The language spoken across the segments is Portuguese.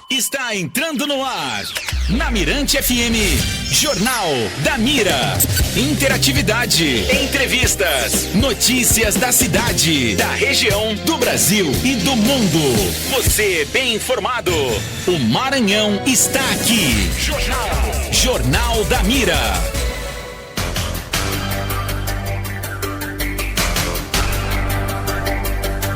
Está entrando no ar. Na Mirante FM, Jornal da Mira. Interatividade, entrevistas, notícias da cidade, da região, do Brasil e do mundo. Você bem informado. O Maranhão está aqui. Jornal da Mira.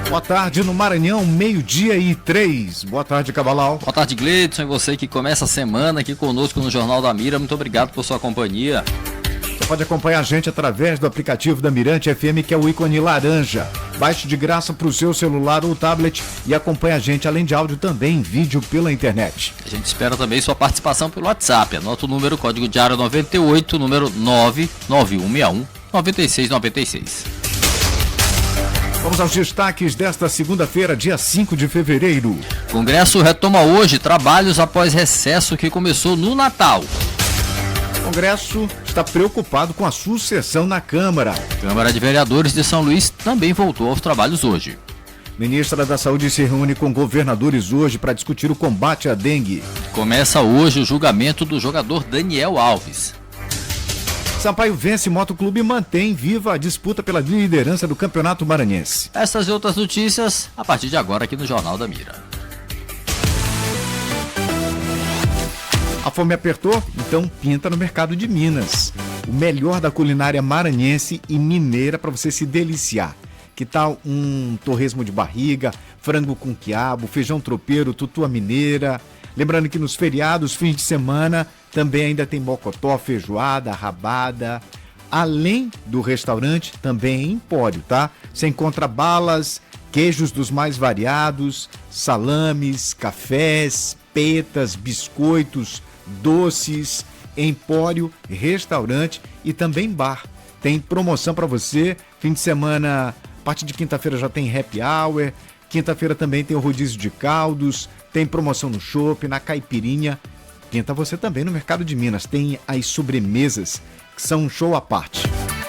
Boa tarde no Maranhão, 12:03. Boa tarde, Cabalau. Boa tarde, Gleidson, e você que começa a semana aqui conosco no Jornal da Mira. Muito obrigado por sua companhia. Você pode acompanhar a gente através do aplicativo da Mirante FM, que é o ícone laranja. Baixe de graça para o seu celular ou tablet e acompanhe a gente, além de áudio, também em vídeo pela internet. A gente espera também sua participação pelo WhatsApp. Anota o número, código de área 98, número 99161-9696. Vamos aos destaques desta segunda-feira, dia 5 de fevereiro. O Congresso retoma hoje trabalhos após recesso que começou no Natal. O Congresso está preocupado com a sucessão na Câmara. A Câmara de Vereadores de São Luís também voltou aos trabalhos hoje. Ministra da Saúde se reúne com governadores hoje para discutir o combate à dengue. Começa hoje o julgamento do jogador Daniel Alves. Sampaio vence Motoclube e mantém viva a disputa pela liderança do Campeonato Maranhense. Essas e outras notícias a partir de agora aqui no Jornal da Mira. A fome apertou? Então pinta no mercado de Minas. O melhor da culinária maranhense e mineira para você se deliciar. Que tal um torresmo de barriga, frango com quiabo, feijão tropeiro, tutua mineira? Lembrando que nos feriados, fins de semana, também ainda tem mocotó, feijoada, rabada. Além do restaurante, também é empório, tá? Você encontra balas, queijos dos mais variados, salames, cafés, petas, biscoitos, doces, empório, restaurante e também bar. Tem promoção para você, fim de semana, a partir de quinta-feira já tem happy hour, quinta-feira também tem o rodízio de caldos, tem promoção no chopp, na caipirinha. Quinta você também no Mercado de Minas, tem as sobremesas, que são um show à parte.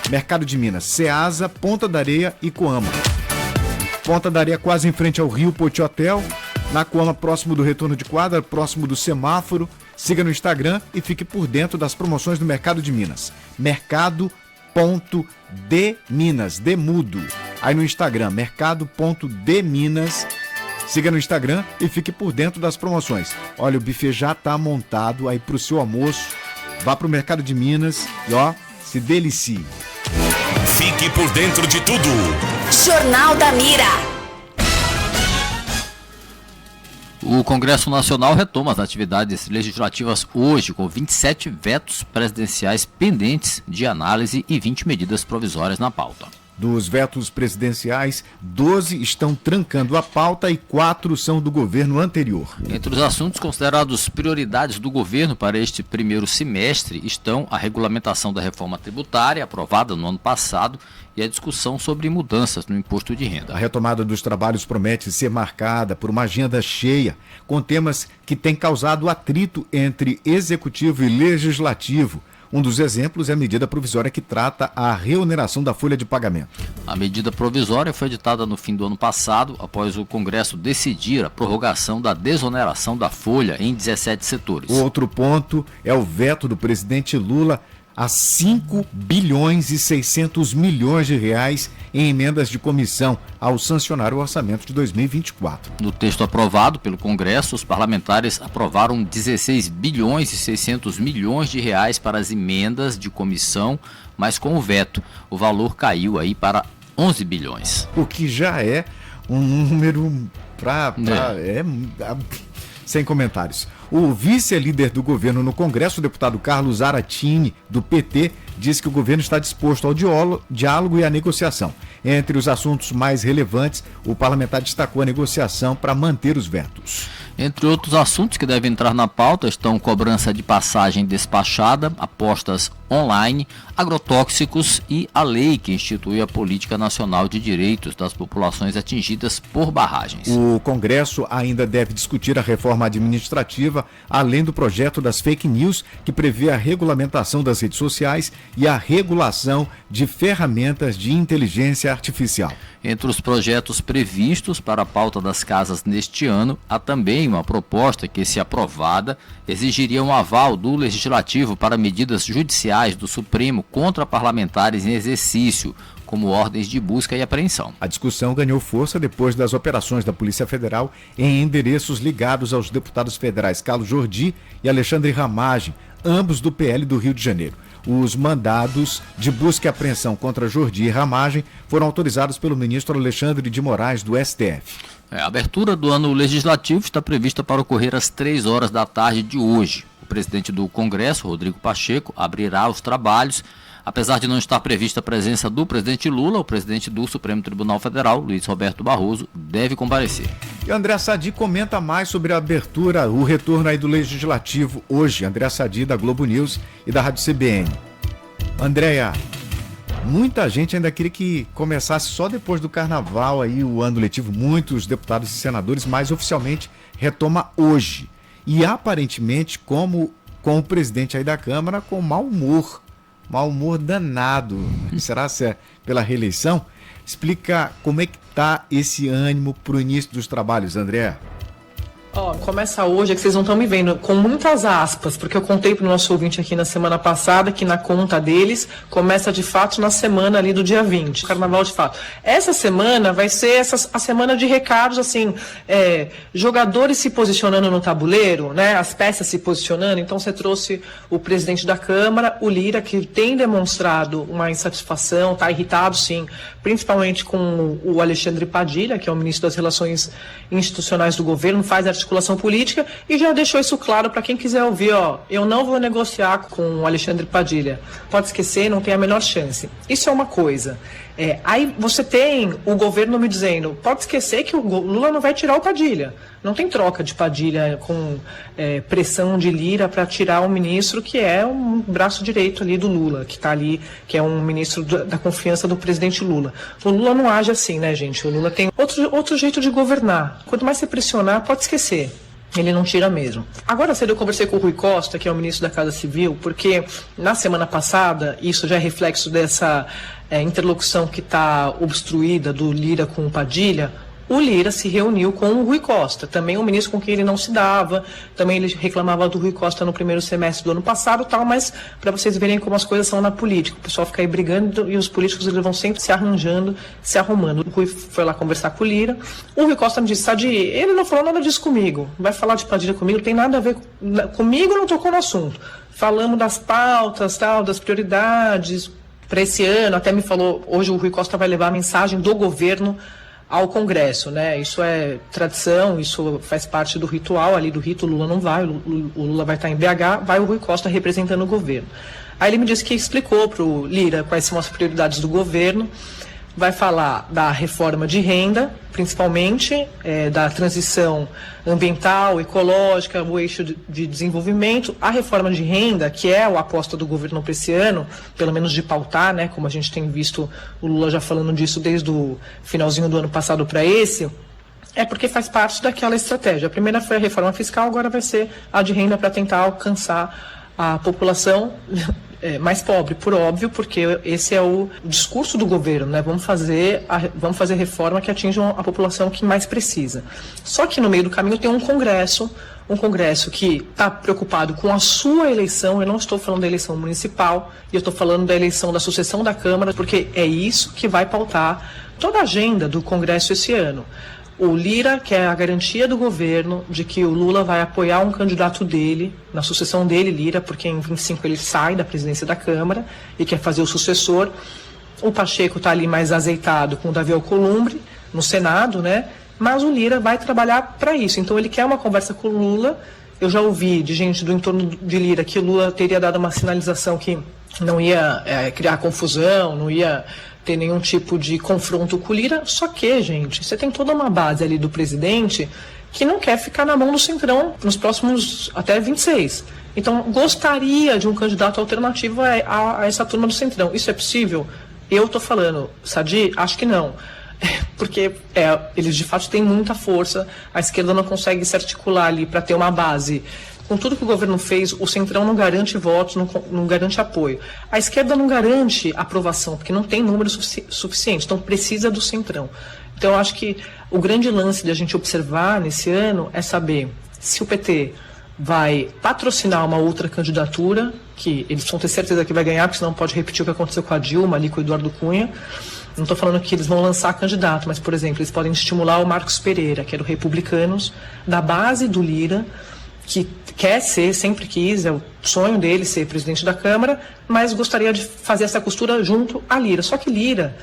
Mercado de Minas, Ceasa, Ponta da Areia e Coama. Ponta da Areia quase em frente ao Rio Poti Hotel, na Coama próximo do retorno de quadra, próximo do semáforo. Siga no Instagram e fique por dentro das promoções do Mercado de Minas. Mercado.dminas, Demudo. Aí no Instagram, mercado.dminas. Siga no Instagram e fique por dentro das promoções. Olha, o buffet já está montado aí para o seu almoço. Vá para o Mercado de Minas e se delicie. Fique por dentro de tudo. Jornal da Mira. O Congresso Nacional retoma as atividades legislativas hoje, com 27 vetos presidenciais pendentes de análise e 20 medidas provisórias na pauta. Dos vetos presidenciais, 12 estão trancando a pauta e 4 são do governo anterior. Entre os assuntos considerados prioridades do governo para este primeiro semestre estão a regulamentação da reforma tributária, aprovada no ano passado, e a discussão sobre mudanças no imposto de renda. A retomada dos trabalhos promete ser marcada por uma agenda cheia, com temas que têm causado atrito entre executivo e legislativo. Um dos exemplos é a medida provisória que trata a reoneração da folha de pagamento. A medida provisória foi editada no fim do ano passado, após o Congresso decidir a prorrogação da desoneração da folha em 17 setores. Outro ponto é o veto do presidente Lula a 5 bilhões e 600 milhões de reais em emendas de comissão ao sancionar o orçamento de 2024. No texto aprovado pelo Congresso, os parlamentares aprovaram 16 bilhões e 600 milhões de reais para as emendas de comissão, mas com o veto, o valor caiu aí para 11 bilhões. O que já é um número sem comentários. O vice-líder do governo no Congresso, o deputado Carlos Aratini, do PT, disse que o governo está disposto ao diálogo e à negociação. Entre os assuntos mais relevantes, o parlamentar destacou a negociação para manter os vetos. Entre outros assuntos que devem entrar na pauta estão cobrança de passagem despachada, apostas online, agrotóxicos e a lei que institui a Política Nacional de Direitos das Populações Atingidas por Barragens. O Congresso ainda deve discutir a reforma administrativa, além do projeto das fake news, que prevê a regulamentação das redes sociais e a regulação de ferramentas de inteligência artificial. Entre os projetos previstos para a pauta das casas neste ano, há também uma proposta que, se aprovada, exigiria um aval do Legislativo para medidas judiciais do Supremo contra parlamentares em exercício, como ordens de busca e apreensão. A discussão ganhou força depois das operações da Polícia Federal em endereços ligados aos deputados federais Carlos Jordi e Alexandre Ramagem, ambos do PL do Rio de Janeiro. Os mandados de busca e apreensão contra Jordi e Ramagem foram autorizados pelo ministro Alexandre de Moraes, do STF. A abertura do ano legislativo está prevista para ocorrer às 3 horas da tarde de hoje. O presidente do Congresso, Rodrigo Pacheco, abrirá os trabalhos. Apesar de não estar prevista a presença do presidente Lula, o presidente do Supremo Tribunal Federal, Luiz Roberto Barroso, deve comparecer. E André Sadi comenta mais sobre a abertura, o retorno aí do Legislativo hoje. André Sadi, da Globo News e da Rádio CBN. Andréia, muita gente ainda queria que começasse só depois do Carnaval aí o ano letivo. Muitos deputados e senadores, mas oficialmente retoma hoje. E aparentemente, como com o presidente aí da Câmara, com mau humor danado. Será que é pela reeleição? Explica como é que está esse ânimo para o início dos trabalhos, André. Começa hoje, é que vocês não estão me vendo, com muitas aspas, porque eu contei para o nosso ouvinte aqui na semana passada que na conta deles começa de fato na semana ali do dia 20, Carnaval de fato. Essa semana vai ser a semana de recados, assim, jogadores se posicionando no tabuleiro, né, as peças se posicionando. Então você trouxe o presidente da Câmara, o Lira, que tem demonstrado uma insatisfação, está irritado sim, principalmente com o Alexandre Padilha, que é o ministro das Relações Institucionais do governo, faz articulação política, e já deixou isso claro para quem quiser ouvir, eu não vou negociar com o Alexandre Padilha, pode esquecer, não tem a menor chance. Isso é uma coisa. Aí você tem o governo me dizendo, pode esquecer que o Lula não vai tirar o Padilha, não tem troca de Padilha com pressão de Lira para tirar um ministro que é um braço direito ali do Lula, que está ali, que é um ministro da confiança do presidente Lula. O Lula não age assim, né, gente? O Lula tem outro jeito de governar. Quanto mais você pressionar, pode esquecer. Ele não tira mesmo. Agora cedo eu conversei com o Rui Costa, que é o ministro da Casa Civil, porque na semana passada, isso já é reflexo dessa interlocução que está obstruída do Lira com o Padilha, o Lira se reuniu com o Rui Costa, também um ministro com quem ele não se dava, também ele reclamava do Rui Costa no primeiro semestre do ano passado, tal, mas para vocês verem como as coisas são na política, o pessoal fica aí brigando e os políticos eles vão sempre se arranjando, se arrumando. O Rui foi lá conversar com o Lira, o Rui Costa me disse, Sadi, ele não falou nada disso comigo, vai falar de Padilha comigo, não tem nada a ver comigo, não tocou no assunto. Falamos das pautas, tal, das prioridades para esse ano, até me falou, hoje o Rui Costa vai levar a mensagem do governo ao Congresso, né? Isso é tradição, isso faz parte do ritual ali, do rito. O Lula não vai, o Lula vai estar em BH, vai o Rui Costa representando o governo. Aí ele me disse que explicou para o Lira quais são as prioridades do governo, vai falar da reforma de renda, principalmente, da transição ambiental, ecológica, o eixo de desenvolvimento, a reforma de renda, que é a aposta do governo para esse ano, pelo menos de pautar, né, como a gente tem visto o Lula já falando disso desde o finalzinho do ano passado para esse, é porque faz parte daquela estratégia. A primeira foi a reforma fiscal, agora vai ser a de renda para tentar alcançar a população mais pobre, por óbvio, porque esse é o discurso do governo, né? Vamos fazer reforma que atinjam a população que mais precisa. Só que no meio do caminho tem um congresso que está preocupado com a sua eleição. Eu não estou falando da eleição municipal, eu estou falando da eleição da sucessão da Câmara, porque é isso que vai pautar toda a agenda do Congresso esse ano. O Lira quer a garantia do governo de que o Lula vai apoiar um candidato dele, na sucessão dele, Lira, porque em 25 ele sai da presidência da Câmara e quer fazer o sucessor. O Pacheco está ali mais azeitado com o Davi Alcolumbre, no Senado, né? Mas o Lira vai trabalhar para isso. Então ele quer uma conversa com o Lula. Eu já ouvi de gente do entorno de Lira que o Lula teria dado uma sinalização que não ia criar confusão, não ia ter nenhum tipo de confronto com o Lira, só que, gente, você tem toda uma base ali do presidente que não quer ficar na mão do Centrão nos próximos até 26. Então, gostaria de um candidato alternativo a essa turma do Centrão. Isso é possível? Eu estou falando, Sadi, acho que não. Porque eles de fato têm muita força, a esquerda não consegue se articular ali para ter uma base. Com tudo que o governo fez, o Centrão não garante votos, não garante apoio. A esquerda não garante aprovação, porque não tem número suficiente, então precisa do Centrão. Então eu acho que o grande lance de a gente observar nesse ano é saber se o PT vai patrocinar uma outra candidatura, que eles vão ter certeza que vai ganhar, porque senão pode repetir o que aconteceu com a Dilma ali, com o Eduardo Cunha. Não estou falando que eles vão lançar candidato, mas, por exemplo, eles podem estimular o Marcos Pereira, que é do Republicanos, da base do Lira, que quer ser, sempre quis, é o sonho dele ser presidente da Câmara, mas gostaria de fazer essa costura junto a Lira. Só que Lira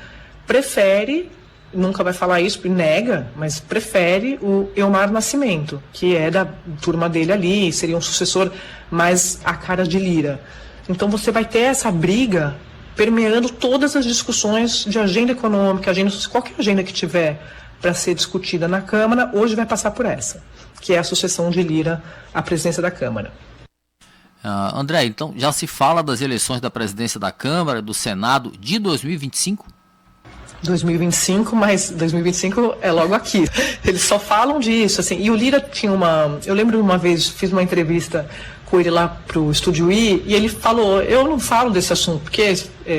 prefere, nunca vai falar isso, nega, mas prefere o Elmar Nascimento, que é da turma dele ali, seria um sucessor mais à cara de Lira. Então você vai ter essa briga permeando todas as discussões de agenda econômica, qualquer agenda que tiver para ser discutida na Câmara, hoje vai passar por essa, que é a sucessão de Lira à presidência da Câmara. André, então já se fala das eleições da presidência da Câmara, do Senado de 2025? 2025, mas 2025 é logo aqui. Eles só falam disso, assim. E o Lira tinha eu lembro uma vez, fiz uma entrevista com ele lá pro Estúdio I, e ele falou, eu não falo desse assunto, porque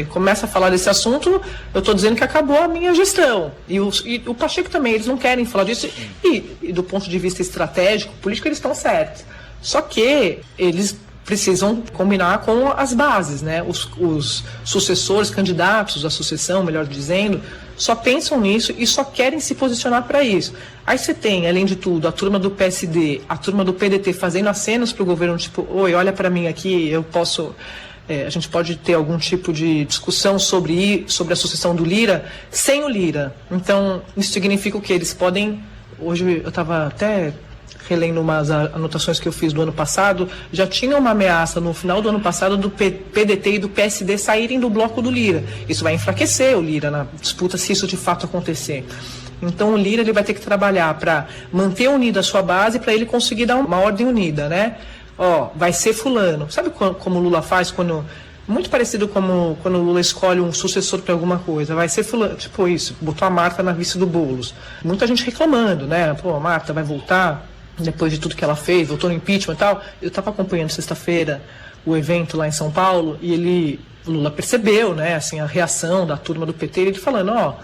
começa a falar desse assunto, eu estou dizendo que acabou a minha gestão. E o Pacheco também, eles não querem falar disso, e do ponto de vista estratégico, político, eles estão certos. Só que eles precisam combinar com as bases, né? Os sucessores, candidatos à sucessão, melhor dizendo, só pensam nisso e só querem se posicionar para isso. Aí você tem, além de tudo, a turma do PSD, a turma do PDT fazendo acenos para o governo, tipo, oi, olha para mim aqui, eu posso... a gente pode ter algum tipo de discussão sobre a sucessão do Lira sem o Lira. Então, isso significa o quê? Eles podem... Hoje eu estava até relendo umas anotações que eu fiz do ano passado, já tinha uma ameaça no final do ano passado do PDT e do PSD saírem do bloco do Lira. Isso vai enfraquecer o Lira na disputa, se isso de fato acontecer. Então o Lira ele vai ter que trabalhar para manter unida a sua base, para ele conseguir dar uma ordem unida, né? Vai ser fulano. Sabe como o Lula faz quando... Muito parecido como quando o Lula escolhe um sucessor para alguma coisa. Vai ser fulano, tipo isso, botou a Marta na vice do Boulos. Muita gente reclamando, né? Pô, a Marta vai voltar depois de tudo que ela fez, voltou no impeachment e tal. Eu estava acompanhando sexta-feira o evento lá em São Paulo e o Lula percebeu, né, assim, a reação da turma do PT, ele falando,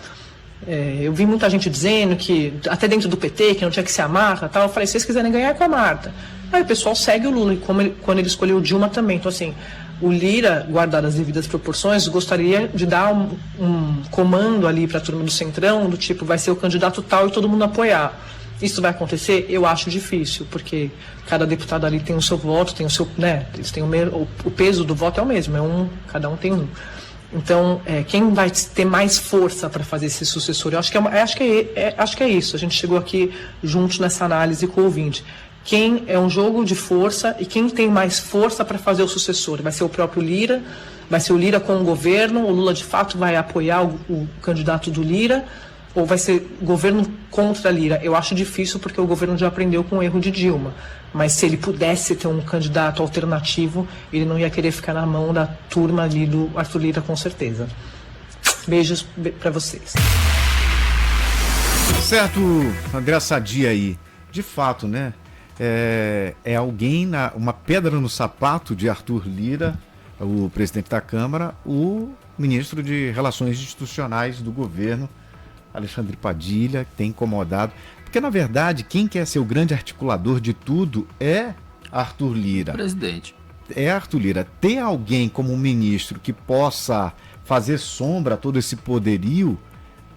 eu vi muita gente dizendo que, até dentro do PT, que não tinha que ser a Marta e tal. Eu falei, se vocês quiserem ganhar é com a Marta. Aí o pessoal segue o Lula, e quando ele escolheu o Dilma também. Então, assim, o Lira, guardado as devidas proporções, gostaria de dar um comando ali para a turma do Centrão, do tipo, vai ser o candidato tal e todo mundo apoiar. Isso vai acontecer? Eu acho difícil, porque cada deputado ali tem o seu voto, tem o seu, né, eles têm o peso do voto é o mesmo, cada um tem um. Então, quem vai ter mais força para fazer esse sucessor? Eu acho que é isso. A gente chegou aqui juntos nessa análise com o ouvinte. Quem é um jogo de força e quem tem mais força para fazer o sucessor? Vai ser o próprio Lira? Vai ser o Lira com o governo? O Lula de fato vai apoiar o candidato do Lira? Ou vai ser governo contra Lira? Eu acho difícil, porque o governo já aprendeu com o erro de Dilma. Mas se ele pudesse ter um candidato alternativo, ele não ia querer ficar na mão da turma ali do Arthur Lira, com certeza. Beijos para vocês. Certo, André Sadi aí. De fato, né? É alguém, uma pedra no sapato de Arthur Lira, o presidente da Câmara, o ministro de Relações Institucionais do governo, Alexandre Padilha, que tem incomodado. Porque, na verdade, quem quer ser o grande articulador de tudo é Arthur Lira. Presidente. É Arthur Lira. Ter alguém como um ministro que possa fazer sombra a todo esse poderio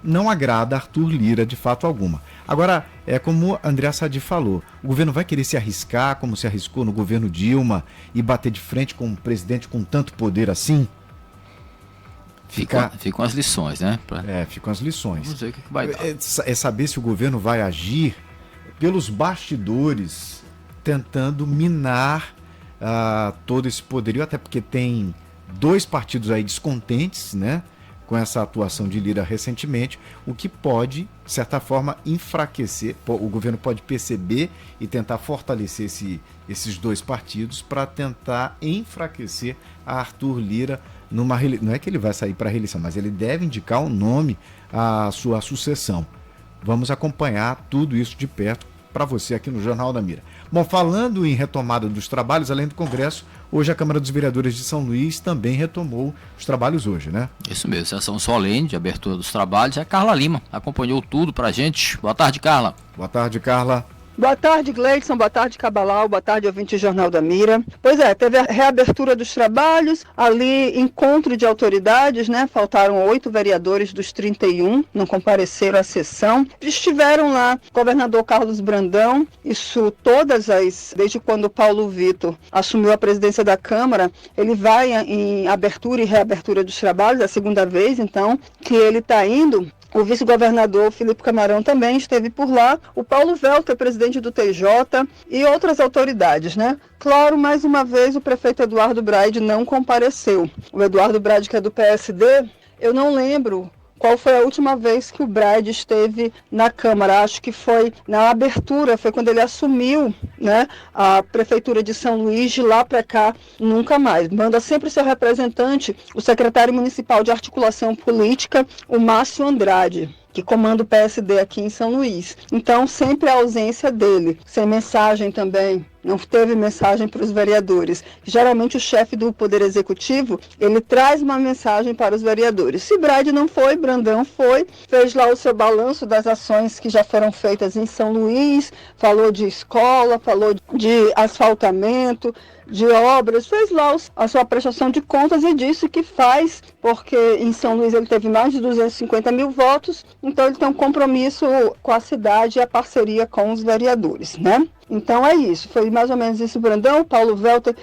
não agrada Arthur Lira de fato alguma. Agora, é como André Sadi falou, o governo vai querer se arriscar, como se arriscou no governo Dilma, e bater de frente com um presidente com tanto poder assim? Ficam as lições, né? Ficam as lições. Vamos ver o que vai dar. É saber se o governo vai agir pelos bastidores, tentando minar todo esse poderio, até porque tem dois partidos aí descontentes, né, com essa atuação de Lira recentemente, o que pode, de certa forma, enfraquecer. O governo pode perceber e tentar fortalecer esses dois partidos para tentar enfraquecer a Arthur Lira numa reeleição. Não é que ele vai sair para a reeleição, mas ele deve indicar um nome à sua sucessão. Vamos acompanhar tudo isso de perto para você aqui no Jornal da Mira. Bom, falando em retomada dos trabalhos, além do Congresso, hoje a Câmara dos Vereadores de São Luís também retomou os trabalhos hoje, né? Isso mesmo, sessão solene de abertura dos trabalhos. A Carla Lima acompanhou tudo pra gente. Boa tarde, Carla. Boa tarde, Carla. Boa tarde, Gleidson. Boa tarde, Cabalau. Boa tarde, ouvinte do Jornal da Mira. Pois é, teve a reabertura dos trabalhos, ali encontro de autoridades, né? Faltaram 8 vereadores dos 31, não compareceram à sessão. Estiveram lá governador Carlos Brandão, isso desde quando o Paulo Vitor assumiu a presidência da Câmara, ele vai em abertura e reabertura dos trabalhos, é a segunda vez, então, que ele está indo. O vice-governador Felipe Camarão também esteve por lá, o Paulo Velter, presidente do TJ, e outras autoridades, né? Claro, mais uma vez, o prefeito Eduardo Braide não compareceu. O Eduardo Braide, que é do PSD, eu não lembro qual foi a última vez que o Braide esteve na Câmara. Acho que foi na abertura, foi quando ele assumiu, né, a Prefeitura de São Luís. De lá para cá, nunca mais. Manda sempre seu representante, o secretário municipal de articulação política, o Márcio Andrade, que comanda o PSD aqui em São Luís. Então, sempre a ausência dele, sem mensagem também. Não teve mensagem para os vereadores. Geralmente o chefe do Poder Executivo, ele traz uma mensagem para os vereadores. Se Braide não foi, Brandão foi, fez lá o seu balanço das ações que já foram feitas em São Luís, falou de escola, falou de asfaltamento, de obras, fez lá a sua prestação de contas e disse que faz, porque em São Luís ele teve mais de 250 mil votos, então ele tem um compromisso com a cidade e a parceria com os vereadores, né? Então é isso, foi mais ou menos isso. Brandão, Paulo Velter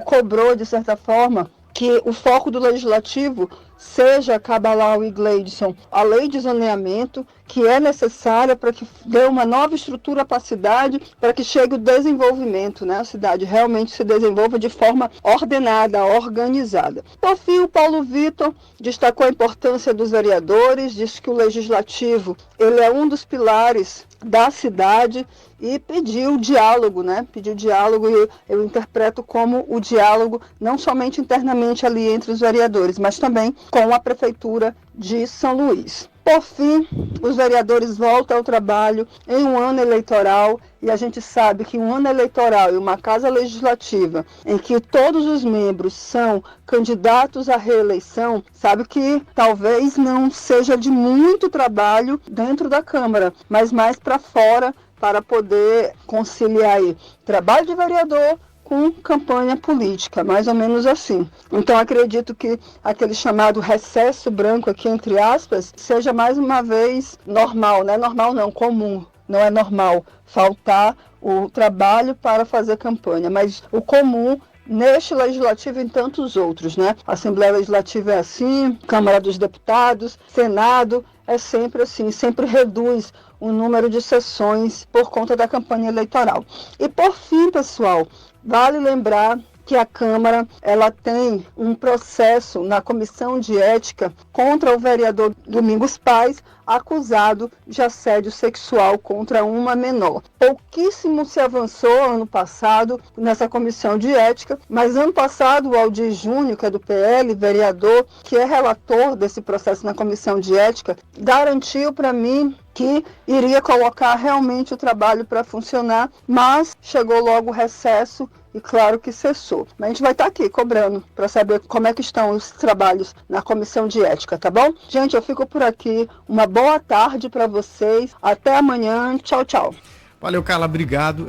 cobrou de certa forma que o foco do Legislativo seja, Cabalau e Gleidson, a lei de zoneamento, que é necessária para que dê uma nova estrutura para a cidade, para que chegue o desenvolvimento, né? A cidade realmente se desenvolva de forma ordenada, organizada. Por fim, o Paulo Vitor destacou a importância dos vereadores, disse que o Legislativo ele é um dos pilares da cidade e pediu diálogo, né? Pediu diálogo e eu interpreto como o diálogo não somente internamente ali entre os vereadores, mas também com a Prefeitura de São Luís. Por fim, os vereadores voltam ao trabalho em um ano eleitoral e a gente sabe que um ano eleitoral e uma casa legislativa em que todos os membros são candidatos à reeleição, sabe que talvez não seja de muito trabalho dentro da Câmara, mas mais para fora para poder conciliar aí trabalho de vereador com campanha política, mais ou menos assim. Então acredito que aquele chamado recesso branco aqui, entre aspas, seja mais uma vez normal, não é normal não, comum, não é normal faltar o trabalho para fazer campanha, mas o comum neste legislativo e em tantos outros, né? A Assembleia Legislativa é assim, Câmara dos Deputados, Senado, é sempre assim, sempre reduz o número de sessões por conta da campanha eleitoral. E por fim, pessoal, vale lembrar que a Câmara ela tem um processo na Comissão de Ética contra o vereador Domingos Paz, acusado de assédio sexual contra uma menor. Pouquíssimo se avançou ano passado nessa Comissão de Ética, mas ano passado o Aldir Júnior, que é do PL, vereador, que é relator desse processo na Comissão de Ética, garantiu para mim que iria colocar realmente o trabalho para funcionar, mas chegou logo o recesso e claro que cessou. Mas a gente vai estar aqui cobrando para saber como é que estão os trabalhos na Comissão de Ética, tá bom? Gente, eu fico por aqui. Uma boa tarde para vocês. Até amanhã. Tchau, tchau. Valeu, Carla. Obrigado.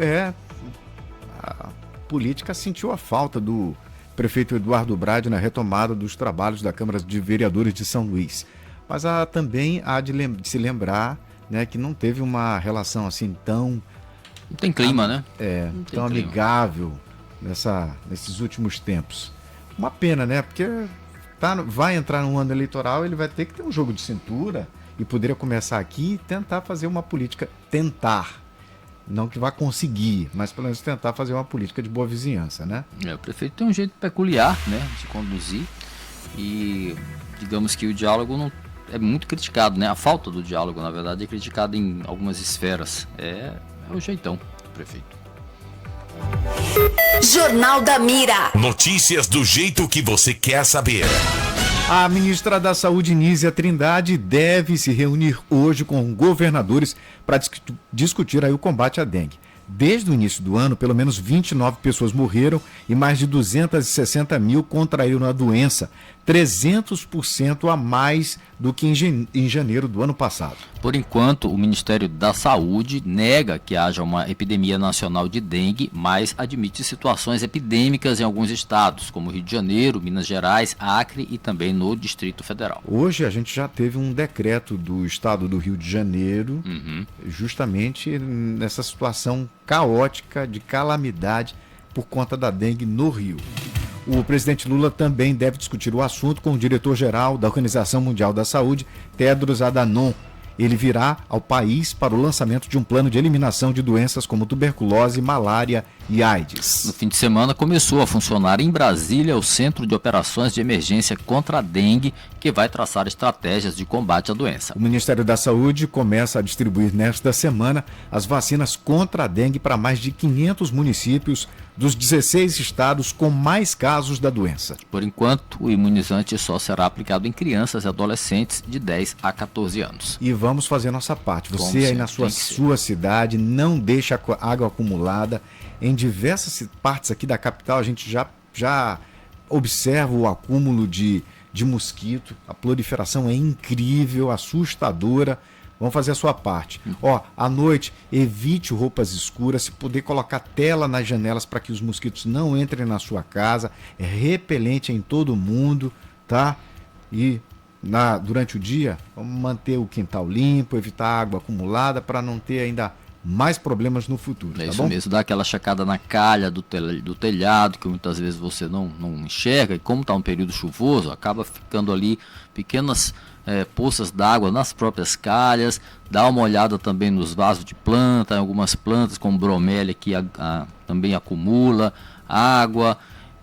A política sentiu a falta do prefeito Eduardo Braide na retomada dos trabalhos da Câmara de Vereadores de São Luís. Mas também há de se lembrar, né, que não teve uma relação assim tão... Não tem clima, né? Tão amigável nesses últimos tempos. Uma pena, né? Porque vai entrar num ano eleitoral, ele vai ter que ter um jogo de cintura e poderia começar aqui e tentar fazer uma política, não que vá conseguir, mas pelo menos tentar fazer uma política de boa vizinhança, né? O prefeito tem um jeito peculiar, né, de conduzir e digamos que o diálogo não é muito criticado, né? A falta do diálogo, na verdade, é criticada em algumas esferas. É o jeitão do prefeito. Jornal da Mira. Notícias do jeito que você quer saber. A ministra da Saúde, Nízia Trindade, deve se reunir hoje com governadores para discutir aí o combate à dengue. Desde o início do ano, pelo menos 29 pessoas morreram e mais de 260 mil contraíram a doença, 300% a mais do que em janeiro do ano passado. Por enquanto, o Ministério da Saúde nega que haja uma epidemia nacional de dengue, mas admite situações epidêmicas em alguns estados, como Rio de Janeiro, Minas Gerais, Acre e também no Distrito Federal. Hoje a gente já teve um decreto do estado do Rio de Janeiro, justamente nessa situação caótica de calamidade por conta da dengue no Rio. O presidente Lula também deve discutir o assunto com o diretor-geral da Organização Mundial da Saúde, Tedros Adhanom. Ele virá ao país para o lançamento de um plano de eliminação de doenças como tuberculose, malária e AIDS. No fim de semana começou a funcionar em Brasília o Centro de Operações de Emergência contra a Dengue, que vai traçar estratégias de combate à doença. O Ministério da Saúde começa a distribuir nesta semana as vacinas contra a dengue para mais de 500 municípios dos 16 estados com mais casos da doença. Por enquanto, o imunizante só será aplicado em crianças e adolescentes de 10 a 14 anos. E vamos fazer nossa parte. Você aí na sua cidade, não deixa água acumulada. Em diversas partes aqui da capital, a gente já observa o acúmulo de mosquito. A proliferação é incrível, assustadora. Vamos fazer a sua parte. À noite, evite roupas escuras. Se puder, colocar tela nas janelas para que os mosquitos não entrem na sua casa. É repelente em todo mundo, tá? E durante o dia, vamos manter o quintal limpo, evitar água acumulada para não ter ainda mais problemas no futuro. É tá isso bom? mesmo, dá aquela checada na calha do telhado, que muitas vezes você não enxerga, e como está um período chuvoso, acaba ficando ali pequenas poças d'água nas próprias calhas. Dá uma olhada também nos vasos de planta, em algumas plantas como bromélia que também acumula água.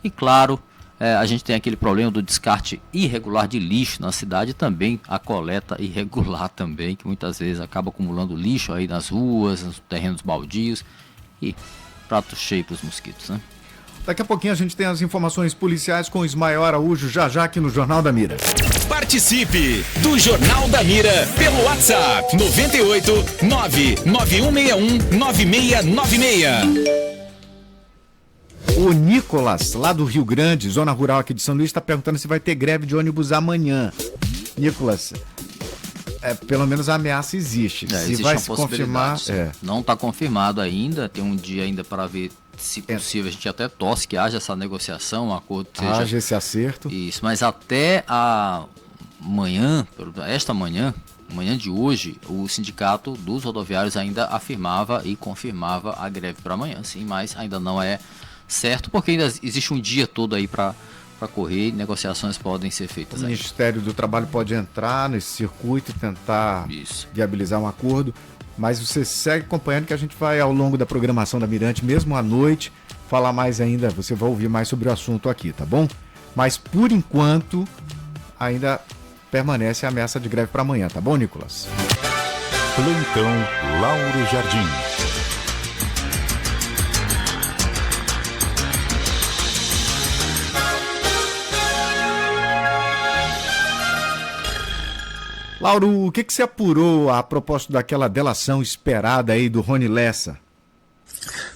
E claro, a gente tem aquele problema do descarte irregular de lixo na cidade, e também a coleta irregular também, que muitas vezes acaba acumulando lixo aí nas ruas, nos terrenos baldios, e prato cheio para os mosquitos, né? Daqui a pouquinho a gente tem as informações policiais com o Ismael Araújo, já aqui no Jornal da Mira. Participe do Jornal da Mira pelo WhatsApp 98 99161 9696. O Nicolas, lá do Rio Grande, zona rural aqui de São Luís, está perguntando se vai ter greve de ônibus amanhã. Nicolas, pelo menos a ameaça existe. Se existe vai uma se confirmar... Não está confirmado ainda, tem um dia ainda para ver. Se possível, a gente até torce que haja essa negociação, um acordo seja... Haja esse acerto. Isso, mas até esta manhã de hoje, o sindicato dos rodoviários ainda afirmava e confirmava a greve para amanhã, sim, mas ainda não é certo, porque ainda existe um dia todo aí para correr e negociações podem ser feitas. O Ministério do Trabalho pode entrar nesse circuito e tentar viabilizar um acordo. Mas você segue acompanhando que a gente vai, ao longo da programação da Mirante, mesmo à noite, falar mais ainda, você vai ouvir mais sobre o assunto aqui, tá bom? Mas, por enquanto, ainda permanece a ameaça de greve para amanhã, tá bom, Nicolas? Plantão Lauro Jardim. Lauro, o que você apurou a propósito daquela delação esperada aí do Rony Lessa?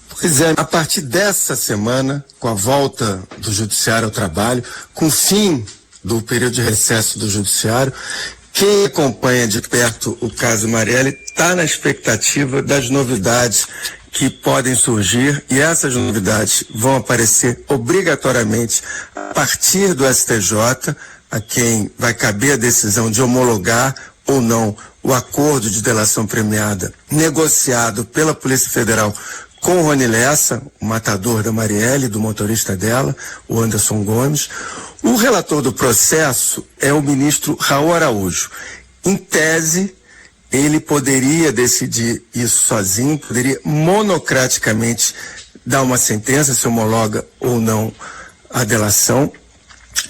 Pois é, a partir dessa semana, com a volta do Judiciário ao trabalho, com o fim do período de recesso do Judiciário, quem acompanha de perto o caso Marielle está na expectativa das novidades que podem surgir, e essas novidades vão aparecer obrigatoriamente a partir do STJ, a quem vai caber a decisão de homologar ou não o acordo de delação premiada negociado pela Polícia Federal com o Rony Lessa, o matador da Marielle, do motorista dela, o Anderson Gomes. O relator do processo é o ministro Raul Araújo. Em tese, ele poderia decidir isso sozinho, poderia monocraticamente dar uma sentença, se homologa ou não a delação.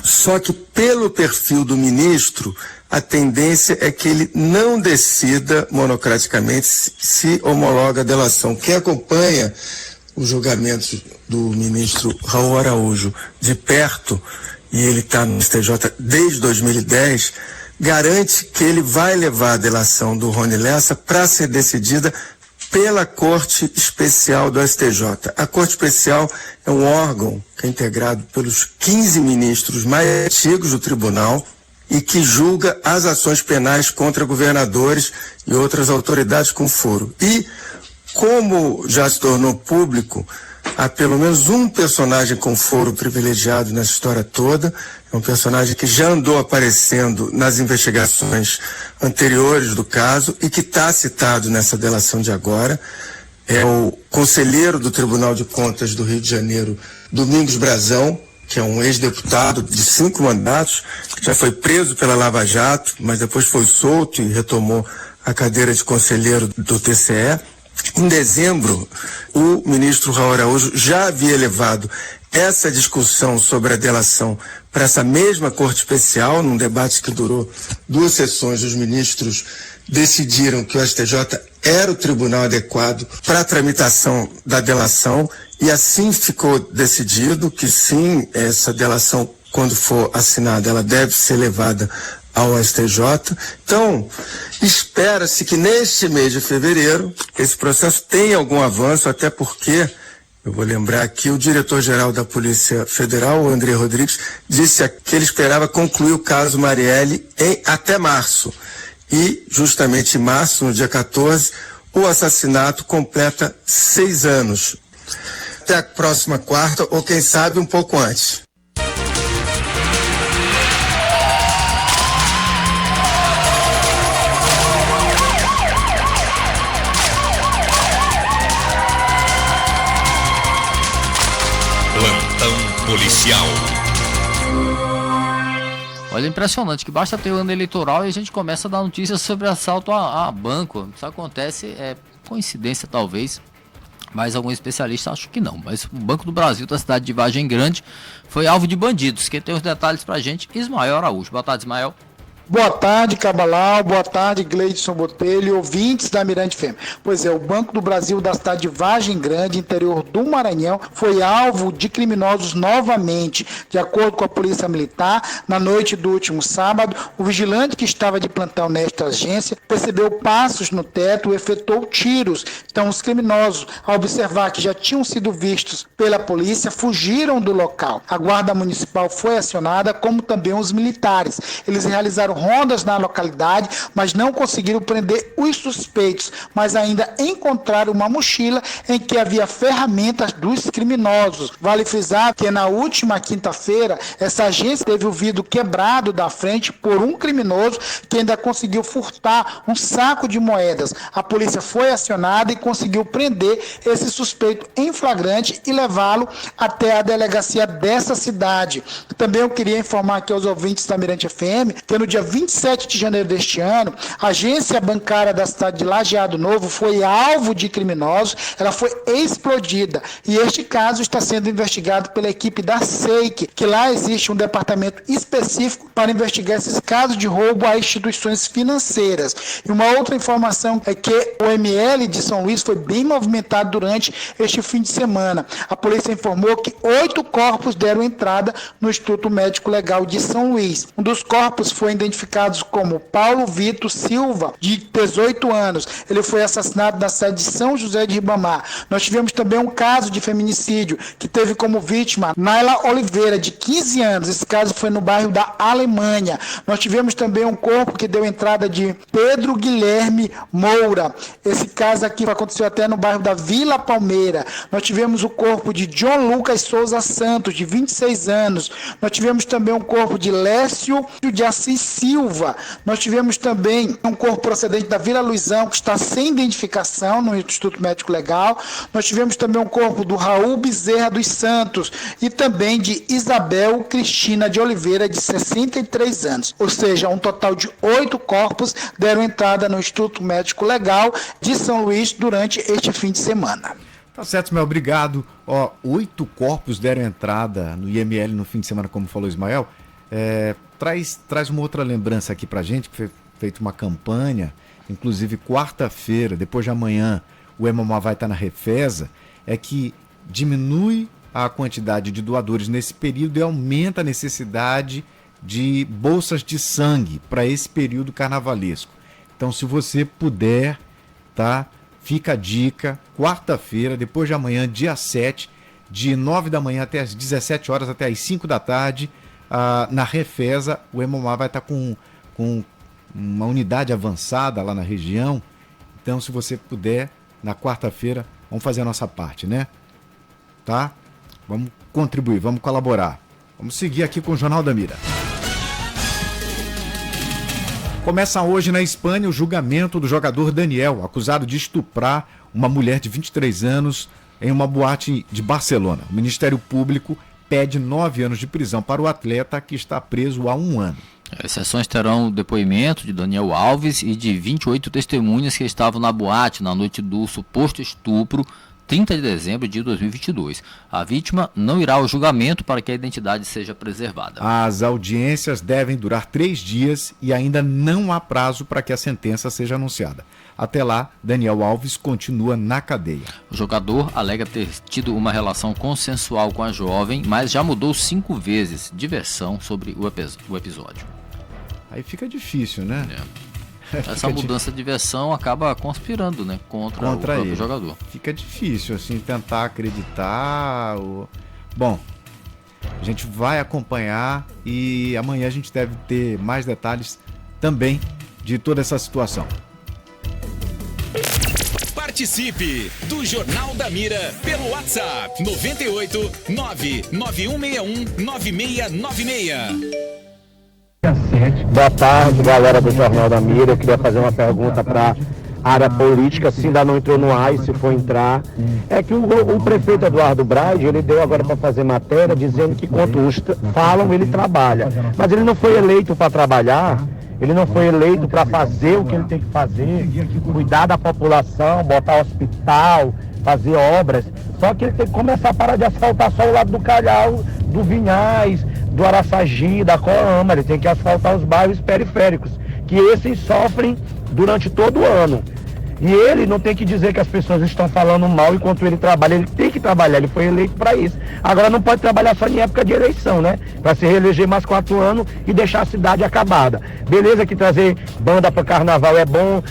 Só que pelo perfil do ministro, a tendência é que ele não decida monocraticamente se homologa a delação. Quem acompanha os julgamentos do ministro Raul Araújo de perto, e ele está no STJ desde 2010, garante que ele vai levar a delação do Rony Lessa para ser decidida pela Corte Especial do STJ. A Corte Especial é um órgão que é integrado pelos 15 ministros mais antigos do tribunal e que julga as ações penais contra governadores e outras autoridades com foro. E, como já se tornou público, há pelo menos um personagem com foro privilegiado nessa história toda. É um personagem que já andou aparecendo nas investigações anteriores do caso e que está citado nessa delação de agora. É o conselheiro do Tribunal de Contas do Rio de Janeiro, Domingos Brazão, que é um ex-deputado de 5 mandatos, que já foi preso pela Lava Jato, mas depois foi solto e retomou a cadeira de conselheiro do TCE. Em dezembro, o ministro Raul Araújo já havia levado essa discussão sobre a delação para essa mesma Corte Especial, num debate que durou 2 sessões. Os ministros decidiram que o STJ era o tribunal adequado para a tramitação da delação e assim ficou decidido que sim, essa delação, quando for assinada, ela deve ser levada ao STJ. Então, espera-se que neste mês de fevereiro esse processo tenha algum avanço, até porque, eu vou lembrar aqui, o diretor-geral da Polícia Federal, o André Rodrigues, disse que ele esperava concluir o caso Marielle até março. E, justamente em março, no dia 14, o assassinato completa 6 anos. Até a próxima quarta, ou quem sabe um pouco antes. Plantão policial. Olha, impressionante que basta ter o ano eleitoral e a gente começa a dar notícias sobre assalto a banco. Isso acontece, é coincidência talvez, mas alguns especialistas acham que não. Mas o Banco do Brasil da cidade de Vargem Grande foi alvo de bandidos. Quem tem os detalhes pra gente, Ismael Araújo. Boa tarde, Ismael. Boa tarde, Cabalau. Boa tarde, Gleidson Botelho, ouvintes da Mirante FM. Pois é, o Banco do Brasil da cidade de Vargem Grande, interior do Maranhão, foi alvo de criminosos novamente. De acordo com a Polícia Militar, na noite do último sábado, o vigilante que estava de plantão nesta agência percebeu passos no teto e efetuou tiros. Então, os criminosos, ao observar que já tinham sido vistos pela polícia, fugiram do local. A Guarda Municipal foi acionada, como também os militares. Eles realizaram rondas na localidade, mas não conseguiram prender os suspeitos, mas ainda encontraram uma mochila em que havia ferramentas dos criminosos. Vale frisar que na última quinta-feira, essa agência teve o vidro quebrado da frente por um criminoso que ainda conseguiu furtar um saco de moedas. A polícia foi acionada e conseguiu prender esse suspeito em flagrante e levá-lo até a delegacia dessa cidade. Também eu queria informar aqui aos ouvintes da Mirante FM que no dia 27 de janeiro deste ano, a agência bancária da cidade de Lajeado Novo foi alvo de criminosos, ela foi explodida e este caso está sendo investigado pela equipe da SEIC, que lá existe um departamento específico para investigar esses casos de roubo a instituições financeiras. E uma outra informação é que o ML de São Luís foi bem movimentado durante este fim de semana. A polícia informou que 8 corpos deram entrada no Instituto Médico Legal de São Luís. Um dos corpos foi identificados como Paulo Vitor Silva, de 18 anos. Ele foi assassinado na sede de São José de Ribamar. Nós tivemos também um caso de feminicídio que teve como vítima Naila Oliveira, de 15 anos. Esse caso foi no bairro da Alemanha. Nós tivemos também um corpo que deu entrada de Pedro Guilherme Moura. Esse caso aqui aconteceu até no bairro da Vila Palmeira. Nós tivemos o corpo de John Lucas Souza Santos, de 26 anos. Nós tivemos também um corpo de Lécio de Assis Silva. Nós tivemos também um corpo procedente da Vila Luizão, que está sem identificação no Instituto Médico Legal. Nós tivemos também um corpo do Raul Bezerra dos Santos e também de Isabel Cristina de Oliveira, de 63 anos. Ou seja, um total de 8 corpos deram entrada no Instituto Médico Legal de São Luís durante este fim de semana. Tá certo, Ismael, obrigado. 8 corpos deram entrada no IML no fim de semana, como falou Ismael. Traz uma outra lembrança aqui pra gente, que foi feita uma campanha, inclusive quarta-feira, depois de amanhã, o Hemomar vai estar na Refesa, é que diminui a quantidade de doadores nesse período e aumenta a necessidade de bolsas de sangue para esse período carnavalesco. Então, se você puder, tá? Fica a dica, quarta-feira, depois de amanhã, dia 7, de 9 da manhã até as 17 horas, até as 5 da tarde, na Refesa, o Hemomar vai estar com uma unidade avançada lá na região. Então, se você puder, na quarta-feira, vamos fazer a nossa parte, né? Tá? Vamos contribuir, vamos colaborar. Vamos seguir aqui com o Jornal da Mira. Começa hoje na Espanha o julgamento do jogador Daniel, acusado de estuprar uma mulher de 23 anos em uma boate de Barcelona. O Ministério Público pede 9 anos de prisão para o atleta, que está preso há 1 ano. As sessões terão o depoimento de Daniel Alves e de 28 testemunhas que estavam na boate na noite do suposto estupro, 30 de dezembro de 2022. A vítima não irá ao julgamento para que a identidade seja preservada. As audiências devem durar 3 dias e ainda não há prazo para que a sentença seja anunciada. Até lá, Daniel Alves continua na cadeia. O jogador alega ter tido uma relação consensual com a jovem, mas já mudou 5 vezes de versão sobre o episódio. Aí fica difícil, né? Essa mudança de versão acaba conspirando, né, contra o próprio jogador. Fica difícil, assim, tentar acreditar. Bom, a gente vai acompanhar e amanhã a gente deve ter mais detalhes também de toda essa situação. Participe do Jornal da Mira pelo WhatsApp 98 99161 9696. Boa tarde, galera do Jornal da Mira. Eu queria fazer uma pergunta para a área política, se ainda não entrou no ar e se for entrar. É que o prefeito Eduardo Braide, ele deu agora para fazer matéria dizendo que quando os falam, ele trabalha. Mas ele não foi eleito para trabalhar, ele não foi eleito para fazer o que ele tem que fazer, cuidar da população, botar hospital, fazer obras. Só que ele tem que começar a parar de asfaltar só o lado do Calhau, do Vinhais, do Araçagi, da Coama. Ele tem que asfaltar os bairros periféricos, que esses sofrem durante todo o ano. E ele não tem que dizer que as pessoas estão falando mal enquanto ele trabalha. Ele tem que trabalhar, ele foi eleito para isso. Agora não pode trabalhar só em época de eleição, né? Para se reeleger mais 4 anos e deixar a cidade acabada. Beleza que trazer banda para carnaval é bom,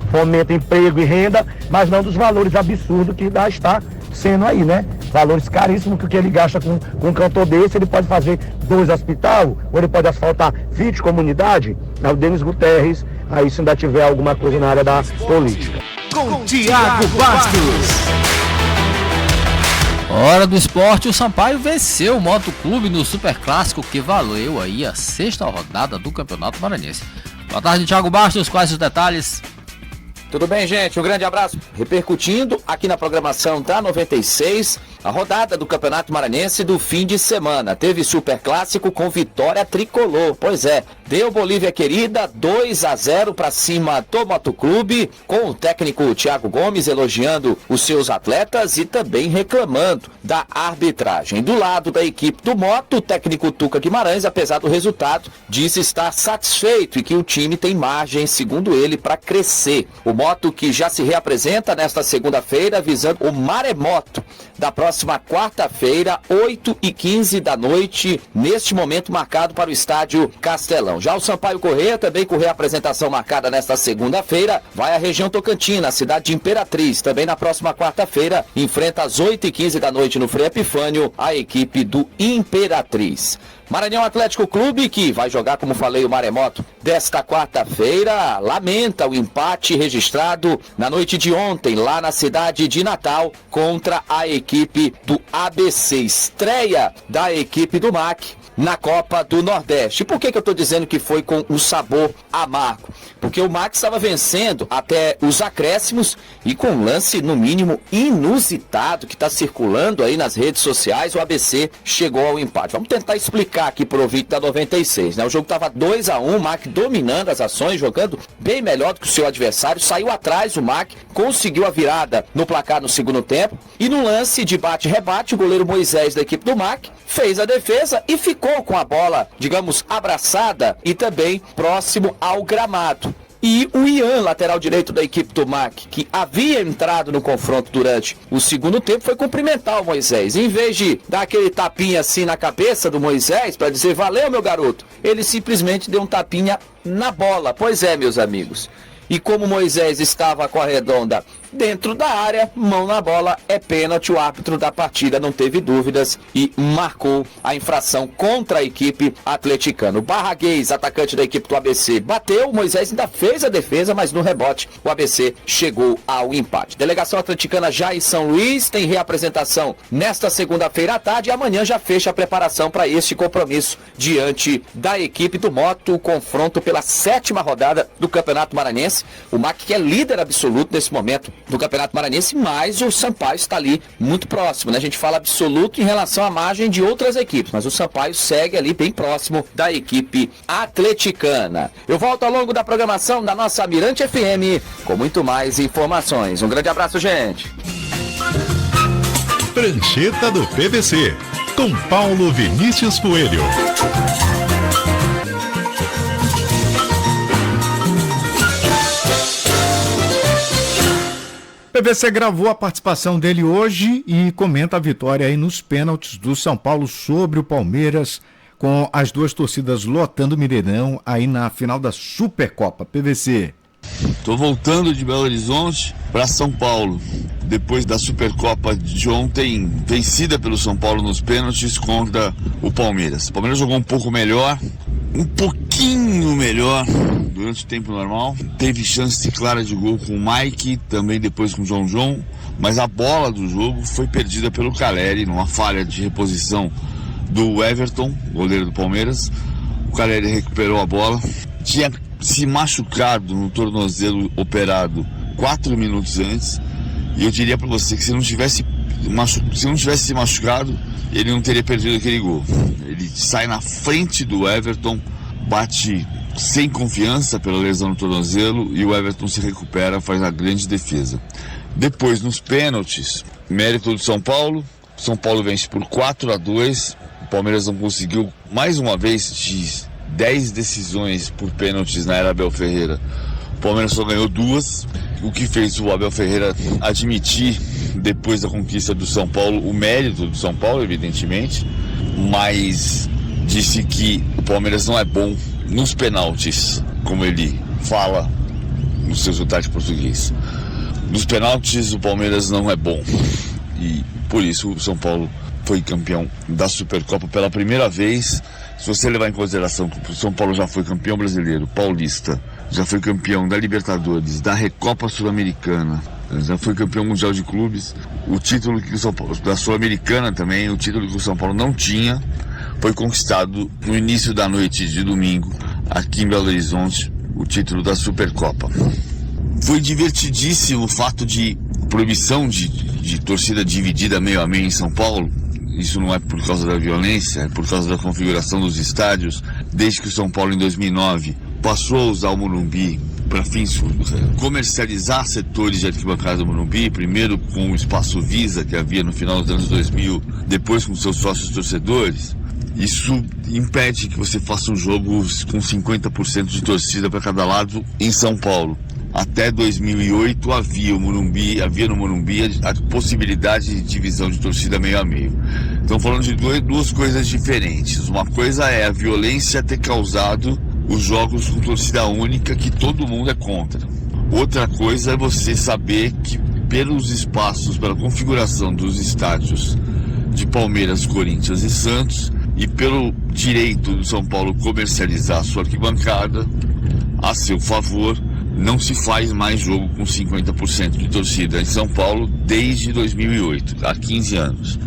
fomenta emprego e renda, mas não dos valores absurdos que está sendo aí, né? Valores caríssimos que o que ele gasta com um cantor desse, ele pode fazer 2 hospitais, ou ele pode asfaltar 20 comunidades. O Denis Guterres, aí se ainda tiver alguma coisa na área da política. Com Tiago Bastos. Hora do esporte, o Sampaio venceu o Motoclube no Superclássico, que valeu aí a 6ª rodada do Campeonato Maranhense. Boa tarde, Tiago Bastos, quais os detalhes? Tudo bem, gente? Um grande abraço. Repercutindo aqui na programação da 96, a rodada do Campeonato Maranhense do fim de semana. Teve Superclássico com vitória tricolor. Pois é, deu Bolívia Querida 2-0 para cima do Motoclube, com o técnico Thiago Gomes elogiando os seus atletas e também reclamando da arbitragem. Do lado da equipe do Moto, o técnico Tuca Guimarães, apesar do resultado, disse estar satisfeito e que o time tem margem, segundo ele, para crescer. O Moto que já se reapresenta nesta segunda-feira, visando o Maremoto da próxima quarta-feira, 8h15 da noite, neste momento marcado para o estádio Castelão. Já o Sampaio Corrêa, também com reapresentação marcada nesta segunda-feira, vai à região Tocantina, cidade de Imperatriz, também na próxima quarta-feira, enfrenta às 8h15 da noite no Frei Epifânio a equipe do Imperatriz. Maranhão Atlético Clube, que vai jogar, como falei, o Maremoto desta quarta-feira, lamenta o empate registrado na noite de ontem, lá na cidade de Natal, contra a equipe do ABC. Estreia da equipe do MAC na Copa do Nordeste. Por que eu estou dizendo que foi com um sabor amargo? Porque o Max estava vencendo até os acréscimos e com um lance, no mínimo, inusitado que está circulando aí nas redes sociais, o ABC chegou ao empate. Vamos tentar explicar aqui para o ouvinte da 96, né? O jogo estava 2-1, o Mac dominando as ações, jogando bem melhor do que o seu adversário, saiu atrás o Mac, conseguiu a virada no placar no segundo tempo e no lance de bate-rebate, o goleiro Moisés da equipe do Mac fez a defesa e ficou com a bola, digamos, abraçada e também próximo ao gramado. E o Ian, lateral direito da equipe do MAC, que havia entrado no confronto durante o segundo tempo, foi cumprimentar o Moisés. Em vez de dar aquele tapinha assim na cabeça do Moisés, para dizer, valeu meu garoto, ele simplesmente deu um tapinha na bola. Pois é, meus amigos. E como Moisés estava com a redonda dentro da área, mão na bola, é pênalti. O árbitro da partida não teve dúvidas e marcou a infração contra a equipe atleticana. O Barraguês, atacante da equipe do ABC, bateu, o Moisés ainda fez a defesa, mas no rebote o ABC chegou ao empate. Delegação atleticana já em São Luís, tem reapresentação nesta segunda-feira à tarde e amanhã já fecha a preparação para este compromisso diante da equipe do Moto, o confronto pela 7ª rodada do Campeonato Maranhense. O MAC que é líder absoluto nesse momento do Campeonato Maranhense, mas o Sampaio está ali muito próximo, né? A gente fala absoluto em relação à margem de outras equipes, mas o Sampaio segue ali bem próximo da equipe atleticana. Eu volto ao longo da programação da nossa Mirante FM com muito mais informações. Um grande abraço, gente! Prancheta do PVC, com Paulo Vinícius Coelho. O PVC gravou a participação dele hoje e comenta a vitória aí nos pênaltis do São Paulo sobre o Palmeiras, com as duas torcidas lotando o Mineirão aí na final da Supercopa. PVC. Tô voltando de Belo Horizonte para São Paulo, depois da Supercopa de ontem, vencida pelo São Paulo nos pênaltis contra o Palmeiras. O Palmeiras jogou um pouco melhor, um pouquinho melhor durante o tempo normal. Teve chance clara de gol com o Mike, também depois com o João, mas a bola do jogo foi perdida pelo Caleri, numa falha de reposição do Everton, goleiro do Palmeiras. O Caleri recuperou a bola, tinha se machucado no tornozelo operado 4 minutos antes, e eu diria para você que se não tivesse se machucado, ele não teria perdido aquele gol. Ele sai na frente do Everton, bate sem confiança pela lesão no tornozelo e o Everton se recupera, faz uma grande defesa. Depois, nos pênaltis, mérito do São Paulo. São Paulo vence por 4-2. O Palmeiras não conseguiu, mais uma vez, de 10 decisões por pênaltis na era Abel Ferreira. O Palmeiras só ganhou 2, o que fez o Abel Ferreira admitir, depois da conquista do São Paulo, o mérito do São Paulo, evidentemente, mas disse que o Palmeiras não é bom nos pênaltis, como ele fala no seu sotaque português. Nos pênaltis o Palmeiras não é bom e por isso o São Paulo foi campeão da Supercopa pela primeira vez. Se você levar em consideração que o São Paulo já foi campeão brasileiro, paulista, já foi campeão da Libertadores, da Recopa Sul-Americana, já foi campeão mundial de clubes, o título que o São Paulo, da Sul-Americana também, o título que o São Paulo não tinha, foi conquistado no início da noite de domingo, aqui em Belo Horizonte, o título da Supercopa. Foi divertidíssimo o fato de proibição de torcida dividida meio a meio em São Paulo. Isso não é por causa da violência, é por causa da configuração dos estádios. Desde que o São Paulo, em 2009, passou a usar o Morumbi para fins comercializar setores de arquibancada do Morumbi, primeiro com o espaço Visa, que havia no final dos anos 2000, depois com seus sócios torcedores. Isso impede que você faça um jogo com 50% de torcida para cada lado em São Paulo. Até 2008 havia no Morumbi a possibilidade de divisão de torcida meio a meio. Então falando de duas coisas diferentes. Uma coisa é a violência ter causado os jogos com torcida única, que todo mundo é contra. Outra coisa é você saber que pelos espaços, pela configuração dos estádios de Palmeiras, Corinthians e Santos, e pelo direito do São Paulo comercializar sua arquibancada a seu favor, não se faz mais jogo com 50% de torcida em São Paulo desde 2008, há 15 anos.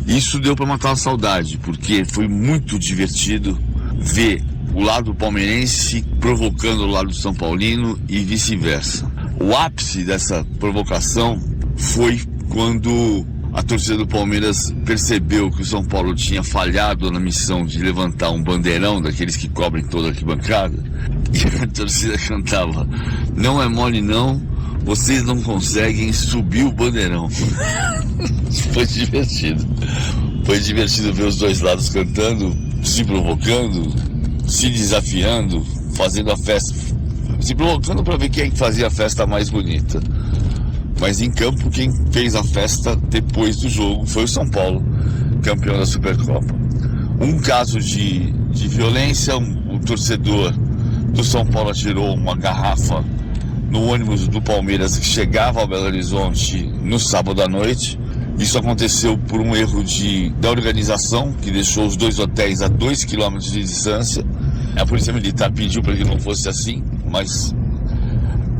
Isso deu para matar a saudade, porque foi muito divertido ver o lado palmeirense provocando o lado São Paulino e vice-versa. O ápice dessa provocação foi quando a torcida do Palmeiras percebeu que o São Paulo tinha falhado na missão de levantar um bandeirão daqueles que cobrem toda a arquibancada, e a torcida cantava: "Não é mole não, vocês não conseguem subir o bandeirão." Foi divertido. Foi divertido ver os dois lados cantando, se provocando, se desafiando, fazendo a festa, se provocando para ver quem fazia a festa mais bonita. Mas em campo, quem fez a festa depois do jogo foi o São Paulo, campeão da Supercopa. Um caso de violência, o torcedor do São Paulo atirou uma garrafa no ônibus do Palmeiras que chegava ao Belo Horizonte no sábado à noite. Isso aconteceu por um erro da organização, que deixou os dois hotéis a 2 km de distância. A Polícia Militar pediu para que não fosse assim, mas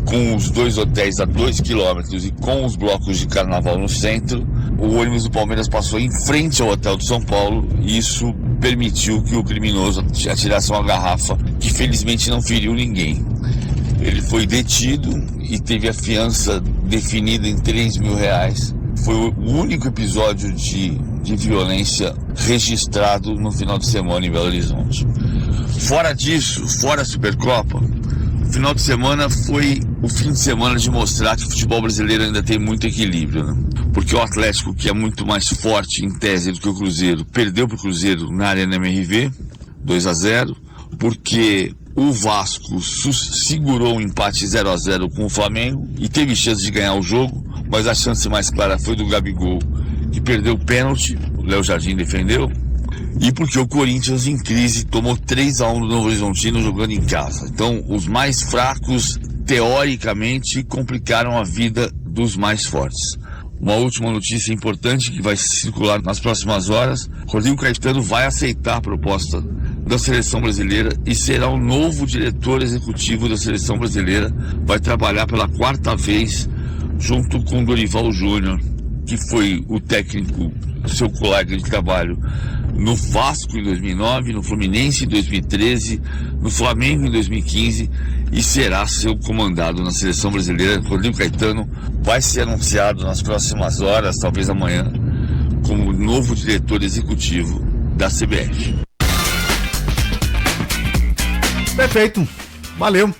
com os dois hotéis a 2 km e com os blocos de carnaval no centro, o ônibus do Palmeiras passou em frente ao hotel do São Paulo, e isso permitiu que o criminoso atirasse uma garrafa que felizmente não feriu ninguém. Ele foi detido e teve a fiança definida em R$3.000. Foi o único episódio de violência registrado no final de semana em Belo Horizonte. Fora disso, fora a Supercopa, o final de semana foi o fim de semana de mostrar que o futebol brasileiro ainda tem muito equilíbrio, né? Porque o Atlético, que é muito mais forte em tese do que o Cruzeiro, perdeu para o Cruzeiro na Arena MRV, 2-0, porque o Vasco segurou um empate 0-0 com o Flamengo e teve chance de ganhar o jogo, mas a chance mais clara foi do Gabigol, que perdeu o pênalti, o Léo Jardim defendeu, e porque o Corinthians, em crise, tomou 3-1 do Novo Horizontino jogando em casa. Então, os mais fracos, teoricamente, complicaram a vida dos mais fortes. Uma última notícia importante que vai circular nas próximas horas: Rodrigo Caetano vai aceitar a proposta da Seleção Brasileira e será o novo diretor executivo da Seleção Brasileira. Vai trabalhar pela 4ª vez junto com Dorival Júnior, que foi o técnico, seu colega de trabalho no Vasco em 2009, no Fluminense em 2013, no Flamengo em 2015, e será seu comandado na Seleção Brasileira. Rodrigo Caetano vai ser anunciado nas próximas horas, talvez amanhã, como novo diretor executivo da CBF. Perfeito, valeu.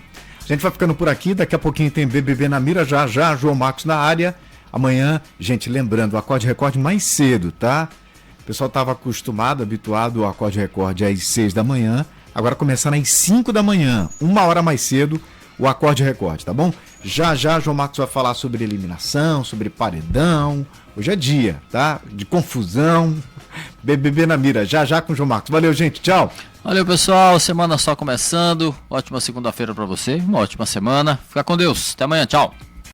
A gente vai ficando por aqui, daqui a pouquinho tem BBB na mira, já João Marcos na área. Amanhã, gente, lembrando, o Acorde Record mais cedo, tá? O pessoal estava acostumado, habituado ao Acorde Record às 6 da manhã, agora começando às 5 da manhã, 1 hora mais cedo, o Acorde Record, tá bom? Já João Marcos vai falar sobre eliminação, sobre paredão, hoje é dia, tá? De confusão, BBB na mira, já com o João Marcos. Valeu, gente, tchau! Valeu, pessoal, semana só começando, ótima segunda-feira para você, uma ótima semana, fica com Deus, até amanhã, tchau!